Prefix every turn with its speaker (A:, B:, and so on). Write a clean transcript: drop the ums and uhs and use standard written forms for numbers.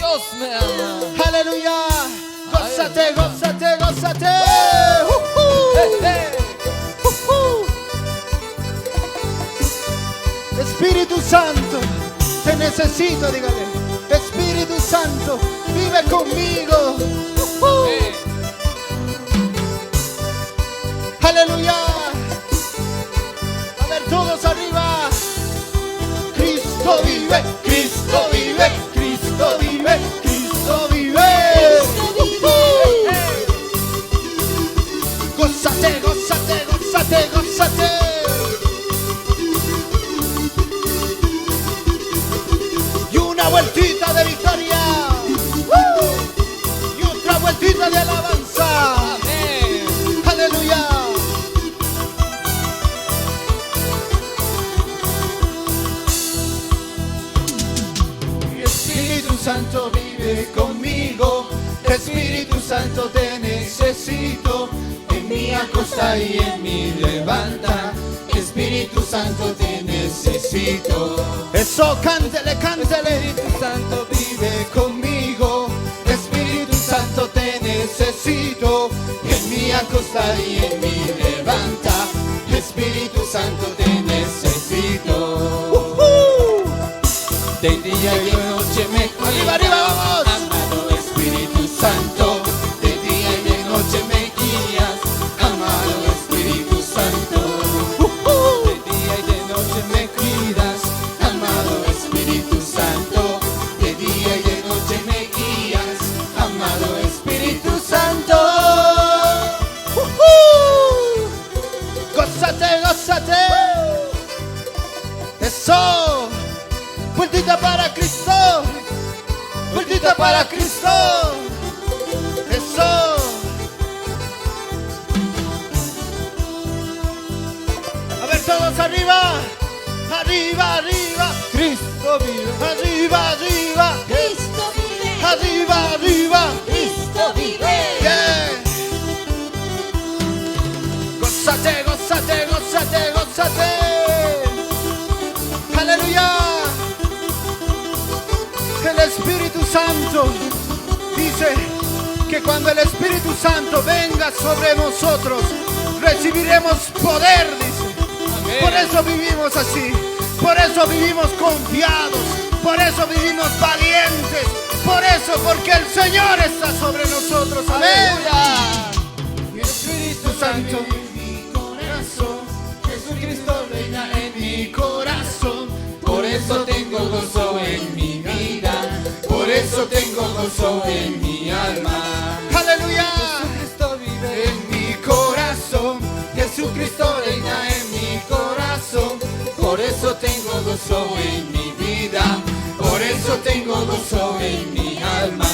A: Dios me ama.
B: Aleluya. Gózate, gózate, gózate. Espíritu Santo, te necesito, dígale. Espíritu Santo, vive conmigo. Aleluya. A ver, todos arriba. Cristo vive, Cristo vive, Cristo vive, Cristo vive. Gózate, gózate, gózate, gózate. Y una vueltita de victoria. Y otra vueltita de alabanza.
A: Amén.
B: Aleluya. Espíritu Santo vive conmigo. Espíritu Santo te necesito. En mi acosta y en mi levanta. Espíritu Santo te necesito. Eso, cántele, cántele. Espíritu Santo vive conmigo. Espíritu Santo te necesito. En mi acosta y en mi levanta. Espíritu Santo te necesito. De día y de noche me cuidas. Arriba, arriba, vamos. Amado Espíritu Santo. De día y de noche me guías. Amado Espíritu Santo. De día y de noche me cuidas. Amado Espíritu Santo. De día y de noche me guías. Amado Espíritu Santo. Gózate, gózate. Eso. Vueltita para Cristo. Vueltita para Cristo. Eso. A ver, todos arriba. Arriba, arriba. Cristo vive. Arriba, arriba.
C: Cristo vive.
B: Arriba, arriba.
C: Cristo vive.
B: Yeah. Gózate, gózate, gózate, gózate. Aleluya. El Espíritu Santo dice que cuando el Espíritu Santo venga sobre nosotros, recibiremos poder, dice.
A: Amén.
B: Por eso vivimos así, por eso vivimos confiados, por eso vivimos valientes, por eso, porque el Señor está sobre nosotros. Amén. Mi Espíritu Santo en mi corazón, Jesucristo reina en mi corazón, por eso tengo gozo en mi vida, por eso tengo gozo en mi alma. Aleluya. Jesucristo vive en mi corazón, Jesucristo reina en mi corazón, por eso tengo gozo en mi vida, por eso tengo gozo en mi alma.